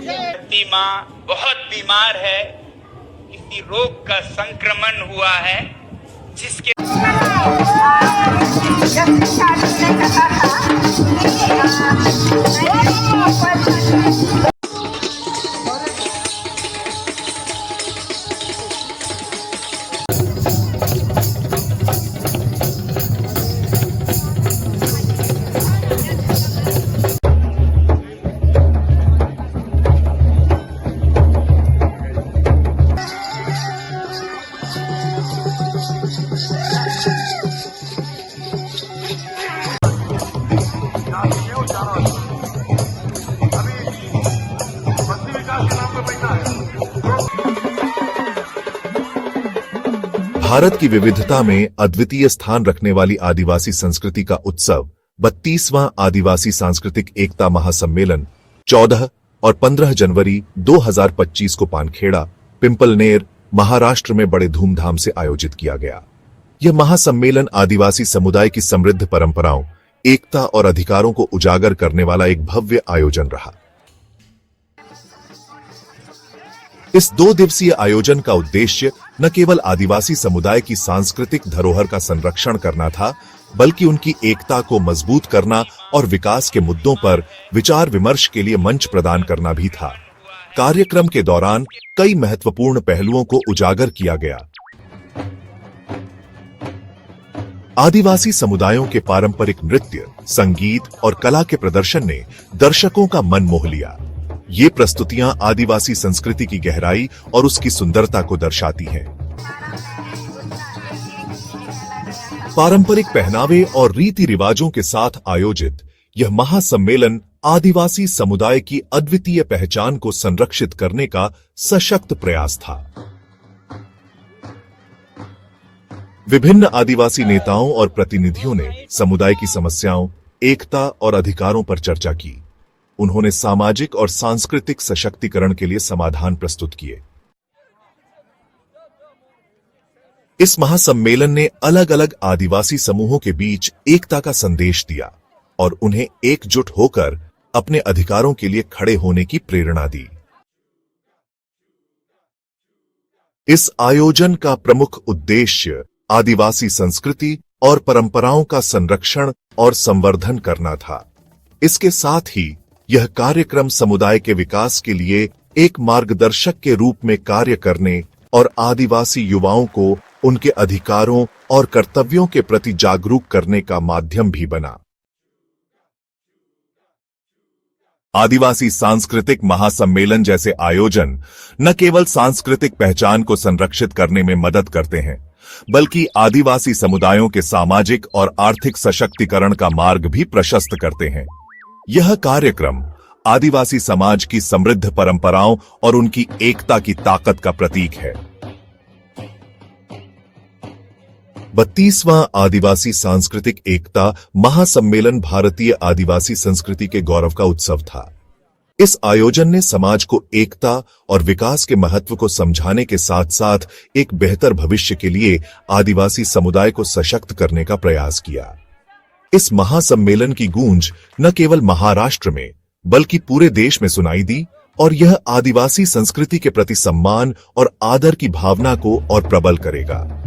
धरती माँ बहुत बीमार है, किसी रोग का संक्रमण हुआ है जिसके भारत की विविधता में अद्वितीय स्थान रखने वाली आदिवासी संस्कृति का उत्सव 32वां आदिवासी सांस्कृतिक एकता महासम्मेलन 14 और 15 जनवरी 2025 को पानखेड़ा, पिंपलनेर, महाराष्ट्र में बड़े धूमधाम से आयोजित किया गया। यह महासम्मेलन आदिवासी समुदाय की समृद्ध परंपराओं, एकता और अधिकारों को उजागर करने वाला एक भव्य आयोजन रहा। इस 2 दिवसीय आयोजन का उद्देश्य न केवल आदिवासी समुदाय की सांस्कृतिक धरोहर का संरक्षण करना था, बल्कि उनकी एकता को मजबूत करना और विकास के मुद्दों पर विचार विमर्श के लिए मंच प्रदान करना भी था। कार्यक्रम के दौरान कई महत्वपूर्ण पहलुओं को उजागर किया गया। आदिवासी समुदायों के पारंपरिक नृत्य, संगीत और कला के प्रदर्शन ने दर्शकों का मन मोह लिया। ये प्रस्तुतियां आदिवासी संस्कृति की गहराई और उसकी सुंदरता को दर्शाती हैं। पारंपरिक पहनावे और रीति रिवाजों के साथ आयोजित यह महासम्मेलन आदिवासी समुदाय की अद्वितीय पहचान को संरक्षित करने का सशक्त प्रयास था। विभिन्न आदिवासी नेताओं और प्रतिनिधियों ने समुदाय की समस्याओं, एकता और अधिकारों पर चर्चा की। उन्होंने सामाजिक और सांस्कृतिक सशक्तिकरण के लिए समाधान प्रस्तुत किए। इस महासम्मेलन ने अलग अलग आदिवासी समूहों के बीच एकता का संदेश दिया और उन्हें एकजुट होकर अपने अधिकारों के लिए खड़े होने की प्रेरणा दी। इस आयोजन का प्रमुख उद्देश्य आदिवासी संस्कृति और परंपराओं का संरक्षण और संवर्धन करना था। इसके साथ ही यह कार्यक्रम समुदाय के विकास के लिए एक मार्गदर्शक के रूप में कार्य करने और आदिवासी युवाओं को उनके अधिकारों और कर्तव्यों के प्रति जागरूक करने का माध्यम भी बना। आदिवासी सांस्कृतिक महासम्मेलन जैसे आयोजन न केवल सांस्कृतिक पहचान को संरक्षित करने में मदद करते हैं, बल्कि आदिवासी समुदायों के सामाजिक और आर्थिक सशक्तिकरण का मार्ग भी प्रशस्त करते हैं। यह कार्यक्रम आदिवासी समाज की समृद्ध परंपराओं और उनकी एकता की ताकत का प्रतीक है। 32वां आदिवासी सांस्कृतिक एकता महासम्मेलन भारतीय आदिवासी संस्कृति के गौरव का उत्सव था। इस आयोजन ने समाज को एकता और विकास के महत्व को समझाने के साथ साथ एक बेहतर भविष्य के लिए आदिवासी समुदाय को सशक्त करने का प्रयास किया। इस महासम्मेलन की गूंज न केवल महाराष्ट्र में बल्कि पूरे देश में सुनाई दी और यह आदिवासी संस्कृति के प्रति सम्मान और आदर की भावना को और प्रबल करेगा।